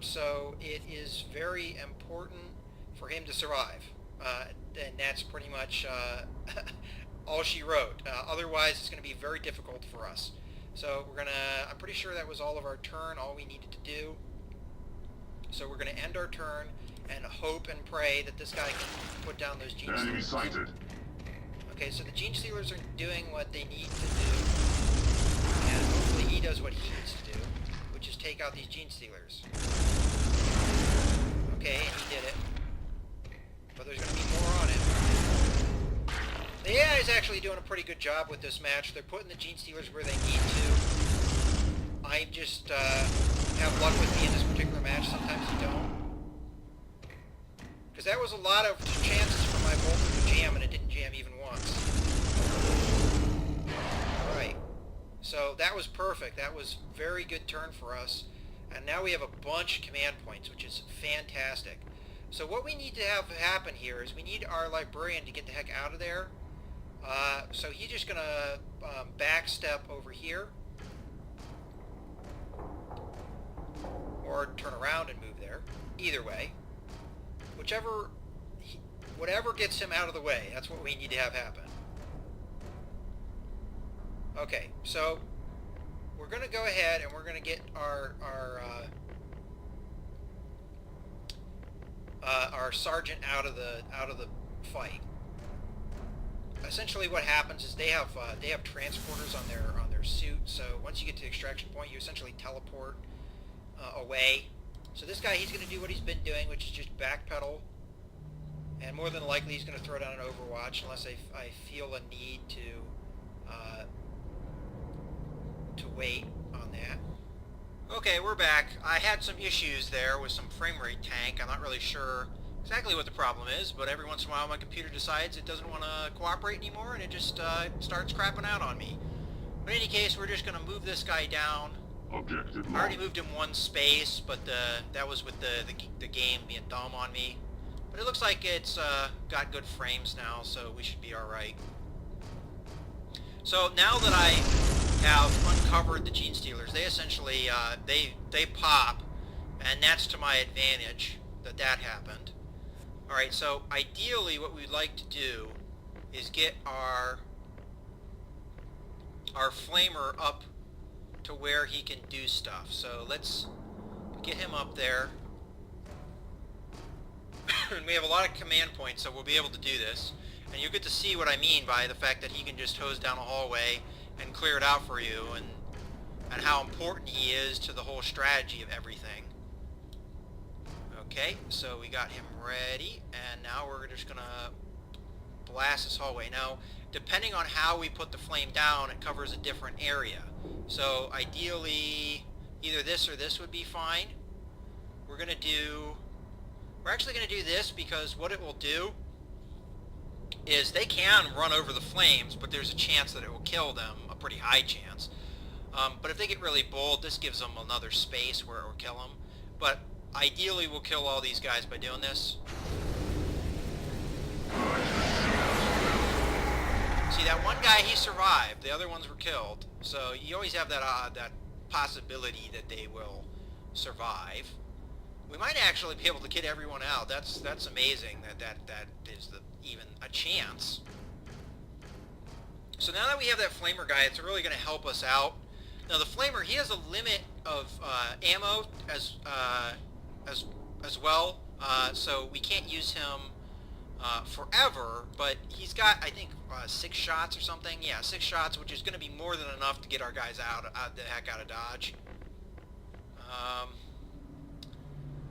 So it is very important for him to survive, and that's pretty much all she wrote. Otherwise, it's going to be very difficult for us. So I'm pretty sure that was all of our turn, all we needed to do. So we're going to end our turn and hope and pray that this guy can put down those Gene Enemy Stealers. sighted. Okay, so the Gene Stealers are doing what they need to do, and hopefully he does what he needs to do, which is take out these Gene Stealers. Okay, and he did it. But there's going to be more on him. The AI is actually doing a pretty good job with this match. They're putting the Gene Stealers where they need to. I just have luck with me in this particular match. Sometimes you don't. Because that was a lot of chances for my Bolter to jam, and it didn't jam even once. Alright. So that was perfect. That was very good turn for us. And now we have a bunch of command points, which is fantastic. So what we need to have happen here is we need our librarian to get the heck out of there. So he's just going to backstep over here. Or turn around and move there. Either way. Whatever gets him out of the way, that's what we need to have happen. Okay, so we're going to go ahead and we're going to get our sergeant out of the fight. Essentially, what happens is they have transporters on their suit. So once you get to the extraction point, you essentially teleport away. So this guy, he's going to do what he's been doing, which is just backpedal. And more than likely, he's going to throw down an Overwatch unless I feel a need to wait on that. Okay, we're back. I had some issues there with some frame rate tank. I'm not really sure exactly what the problem is, but every once in a while my computer decides it doesn't want to cooperate anymore, and it just starts crapping out on me. But in any case, we're just going to move this guy down. Objective I already moved him one space, but that was with the game being dumb on me. But it looks like it's got good frames now, so we should be alright. So now that I have uncovered the Gene Stealers, they essentially, they pop, and that's to my advantage that happened. Alright, so ideally what we'd like to do is get our flamer up to where he can do stuff. So let's get him up there. And we have a lot of command points, so we'll be able to do this. And you'll get to see what I mean by the fact that he can just hose down a hallway and clear it out for you, and how important he is to the whole strategy of everything. Okay, so we got him ready, and now we're just going to blast this hallway. Now, depending on how we put the flame down, it covers a different area. So ideally, either this or this would be fine. We're actually going to do this because what it will do is they can run over the flames, but there's a chance that it will kill them, a pretty high chance. But if they get really bold, this gives them another space where it will kill them. But ideally, we'll kill all these guys by doing this. See, that one guy, he survived. The other ones were killed. So you always have that possibility that they will survive. We might actually be able to get everyone out. That's amazing that is even a chance. So now that we have that flamer guy, it's really going to help us out. Now the flamer, he has a limit of ammo as well, so we can't use him forever. But he's got, I think, 6 shots or something. Yeah, 6 shots, which is going to be more than enough to get our guys out the heck out of Dodge.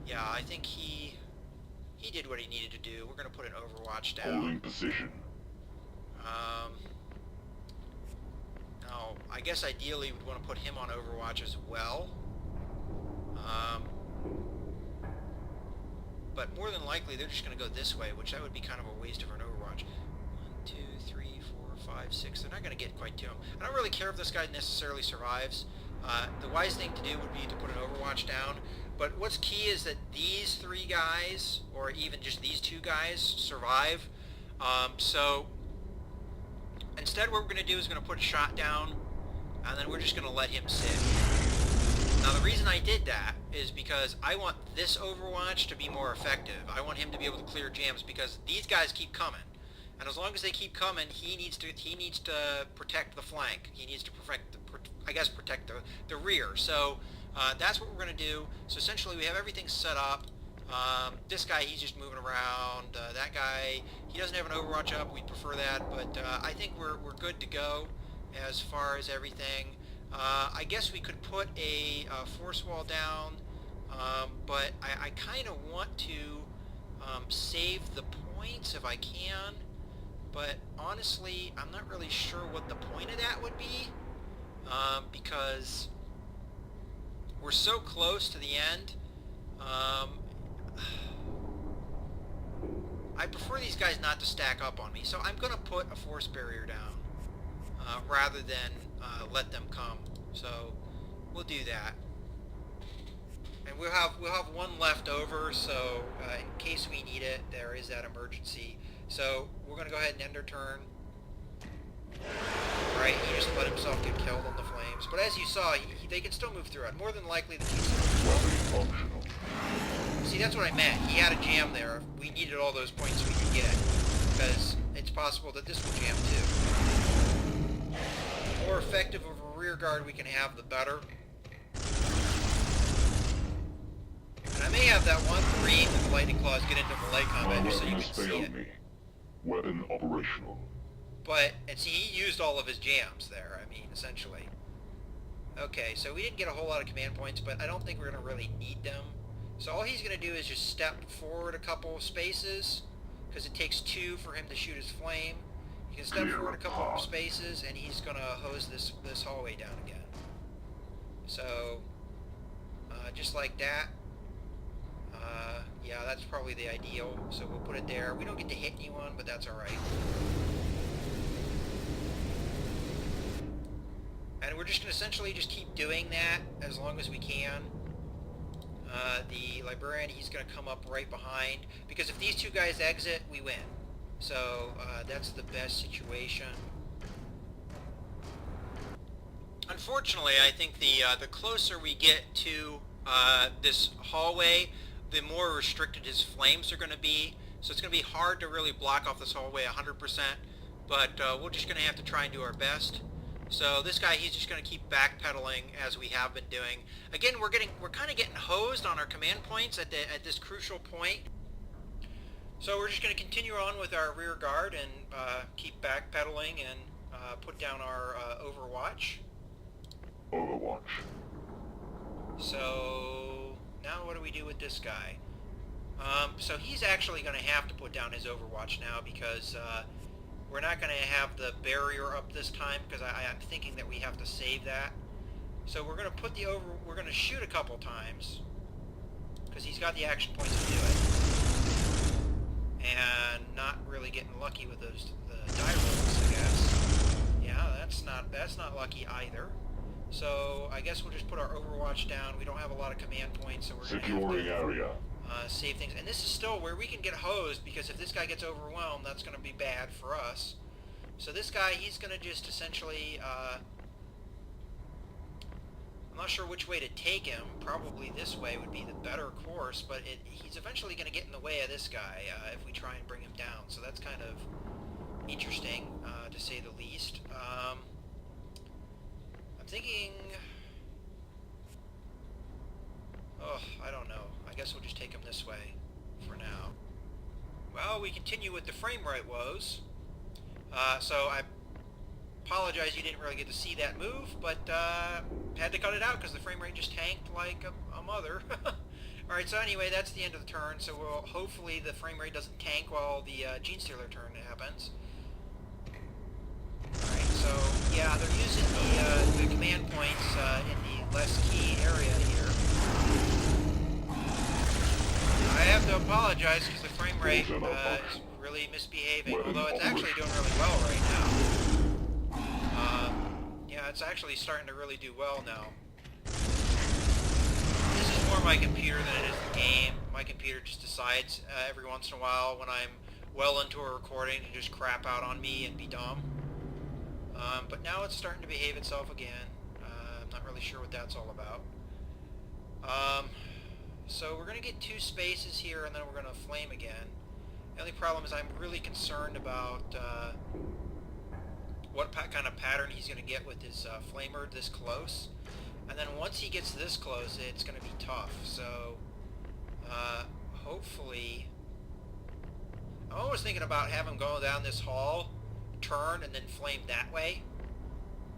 Yeah, I think he did what he needed to do. We're going to put an Overwatch down. Holding position. Now, I guess ideally we'd want to put him on Overwatch as well. But more than likely they're just going to go this way, which that would be kind of a waste of an Overwatch. 1, 2, 3, 4, 5, 6. They're not going to get quite to him. I don't really care if this guy necessarily survives. The wise thing to do would be to put an Overwatch down. But what's key is that these 3 guys, or even just these 2 guys, survive. So instead what we're going to do is going to put a shot down, and then we're just going to let him sit. Now the reason I did that is because I want this Overwatch to be more effective. I want him to be able to clear jams because these guys keep coming. And as long as they keep coming, he needs to protect the flank. He needs to protect the rear. So that's what we're going to do. So essentially we have everything set up. This guy, he's just moving around. That guy, he doesn't have an Overwatch up. We'd prefer that, but I think we're good to go as far as everything. I guess we could put a force wall down, but I kind of want to save the points if I can. But honestly, I'm not really sure what the point of that would be, because we're so close to the end. I prefer these guys not to stack up on me, so I'm going to put a force barrier down rather than let them come. So we'll do that. And we'll have one left over, so in case we need it, there is that emergency. So we're going to go ahead and end our turn. Right, he just let himself get killed on the flames. But as you saw, they can still move through it. More than likely, the see, that's what I meant. He had a jam there. We needed all those points we could get, because it's possible that this will jam too. The more effective of a rear guard we can have, the better. And I may have that one green with the lightning claws get into melee combat just so you can see it. Weapon operational. But, and see, he used all of his jams there, I mean, essentially. Okay, so we didn't get a whole lot of command points, but I don't think we're going to really need them. So all he's going to do is just step forward a couple of spaces, because it takes 2 for him to shoot his flame. He can step forward a couple of spaces, and he's going to hose this hallway down again. So, just like that. Yeah, that's probably the ideal, so we'll put it there. We don't get to hit anyone, but that's alright. And we're just going to essentially just keep doing that as long as we can. The librarian, he's going to come up right behind, because if these two guys exit, we win. So that's the best situation. Unfortunately, I think the closer we get to this hallway, the more restricted his flames are going to be. So it's going to be hard to really block off this hallway 100%, but we're just going to have to try and do our best. So this guy, he's just going to keep backpedaling as we have been doing. Again, we're kind of getting hosed on our command points at this crucial point. So we're just going to continue on with our rear guard and keep backpedaling and put down our Overwatch. Overwatch. So now what do we do with this guy? So he's actually going to have to put down his Overwatch now, because we're not going to have the barrier up this time, because I'm thinking that we have to save that. So we're going to put we're going to shoot a couple times, because he's got the action points to do it. And not really getting lucky with the die rolls, I guess. Yeah, that's not lucky either. So I guess we'll just put our Overwatch down. We don't have a lot of command points, so we're going to have to area. Save things. And this is still where we can get hosed, because if this guy gets overwhelmed, that's going to be bad for us. So this guy, he's going to just essentially, I'm not sure which way to take him. Probably this way would be the better course, but he's eventually going to get in the way of this guy if we try and bring him down. So that's kind of interesting, to say the least. I'm thinking... Oh, I don't know. I guess we'll just take him this way for now. Well, we continue with the frame rate woes. So I apologize you didn't really get to see that move, but had to cut it out because the frame rate just tanked like a mother. Alright, so anyway, that's the end of the turn, so hopefully the frame rate doesn't tank while the Genestealer turn happens. Alright, so yeah, they're using the command points in the less key area here. I have to apologize because the frame rate is really misbehaving, although it's actually doing really well right now. Yeah, it's actually starting to really do well now. This is more my computer than it is the game. My computer just decides every once in a while when I'm well into a recording to just crap out on me and be dumb. But now it's starting to behave itself again. I'm not really sure what that's all about. So we're going to get 2 spaces here, and then we're going to flame again. The only problem is I'm really concerned about what kind of pattern he's going to get with his flamer this close. And then once he gets this close, it's going to be tough. So hopefully... I'm always thinking about having him go down this hall, turn, and then flame that way.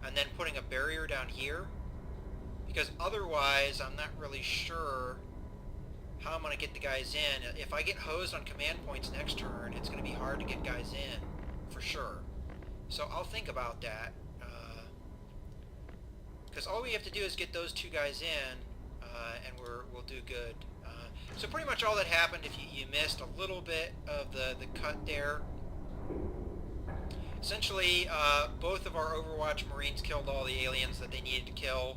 And then putting a barrier down here. Because otherwise, I'm not really sure how I'm going to get the guys in. If I get hosed on command points next turn, it's going to be hard to get guys in, for sure. So I'll think about that. Because all we have to do is get those 2 guys in, and we'll do good. So pretty much all that happened, if you missed a little bit of the cut there, essentially both of our Overwatch Marines killed all the aliens that they needed to kill.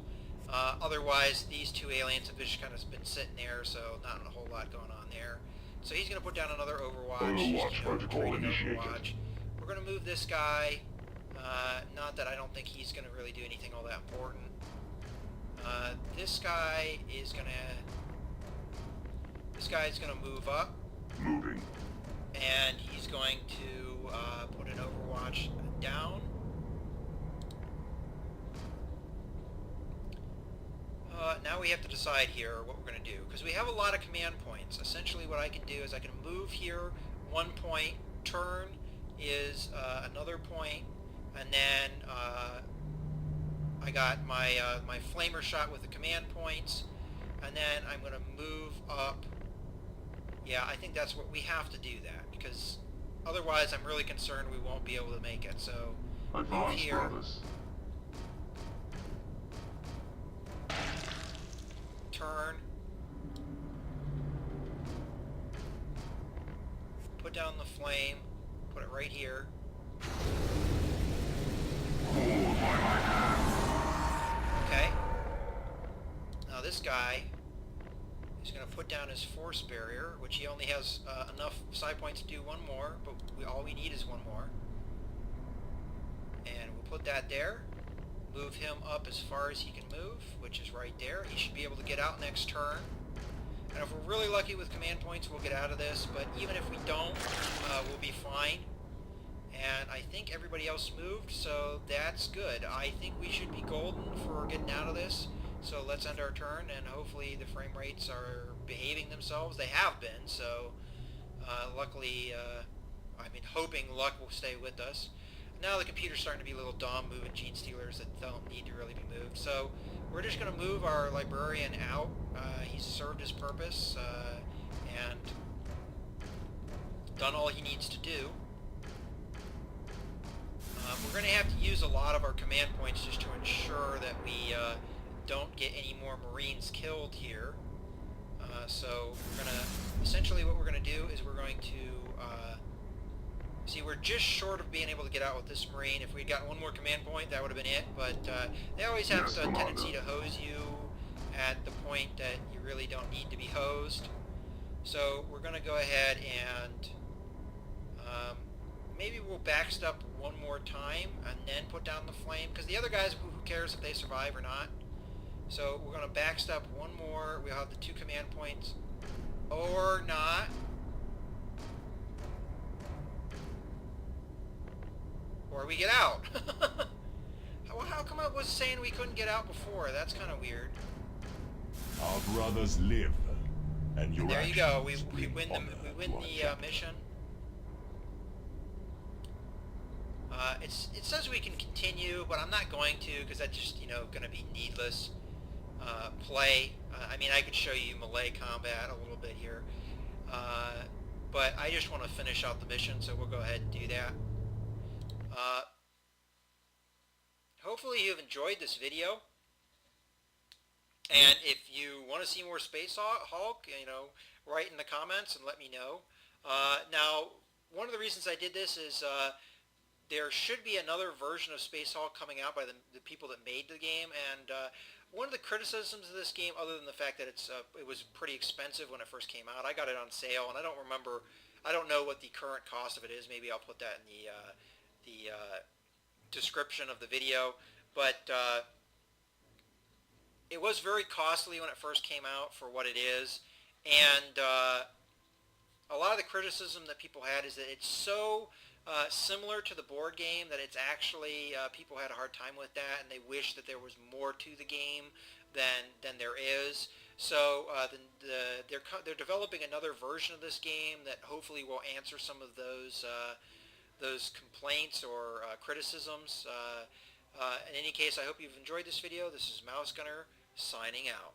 Otherwise, these two aliens have just kind of been sitting there, so not a whole lot going on there. So he's going to put down another Overwatch. Overwatch protocol initiated. Overwatch. We're going to move this guy. Not that I don't think he's going to really do anything all that important. This guy is going to move up. Moving. And he's going to put an Overwatch down. Now we have to decide here what we're going to do, because we have a lot of command points. Essentially what I can do is I can move here 1 point, turn is another point, and then I got my my flamer shot with the command points, and then I'm going to move up. Yeah, I think that's what we have to do that, because otherwise I'm really concerned we won't be able to make it. So move Advance, here. brothers. Turn. Put down the flame. Put it right here. Hold by my hand. Okay. Now this guy is going to put down his force barrier, which he only has enough psi points to do one more, but all we need is one more. And we'll put that there. Move him up as far as he can move, which is right there. He should be able to get out next turn. And if we're really lucky with command points, we'll get out of this, but even if we don't, we'll be fine. And I think everybody else moved, so that's good. I think we should be golden for getting out of this. So let's end our turn, and hopefully the frame rates are behaving themselves. They have been, so luckily, hoping luck will stay with us. Now the computer's starting to be a little dumb, moving gene stealers that don't need to really be moved. So we're just going to move our librarian out. He's served his purpose and done all he needs to do. We're going to have to use a lot of our command points just to ensure that we don't get any more Marines killed here. So we're going to, essentially what we're going to do is we're going to, see, we're just short of being able to get out with this Marine. If we'd gotten one more command point, that would have been it, but they always have Yes, a Commander. tendency to hose you at the point that you really don't need to be hosed. So we're going to go ahead and maybe we'll backstep one more time and then put down the flame, because the other guys, who cares if they survive or not. So we're going to backstep one more. We'll have the 2 command points. Or not. Or we get out. How come I was saying we couldn't get out before? That's kind of weird. Our brothers live, and your There you go. We actions win bring the honor to our champion. mission. It says we can continue, but I'm not going to, because that's just, going to be needless play. I could show you melee combat a little bit here, but I just want to finish out the mission, so we'll go ahead and do that. Hopefully you've enjoyed this video, and if you want to see more Space Hulk, write in the comments and let me know. Now, one of the reasons I did this is there should be another version of Space Hulk coming out by the people that made the game, and one of the criticisms of this game, other than the fact that it was pretty expensive when it first came out, I got it on sale, and I don't know what the current cost of it is. Maybe I'll put that in the description of the video, but it was very costly when it first came out for what it is, and a lot of the criticism that people had is that it's so similar to the board game that it's actually, people had a hard time with that, and they wish that there was more to the game than there is. So they're developing another version of this game that hopefully will answer some of those complaints or criticisms. In any case, I hope you've enjoyed this video. This is Mouse Gunner signing out.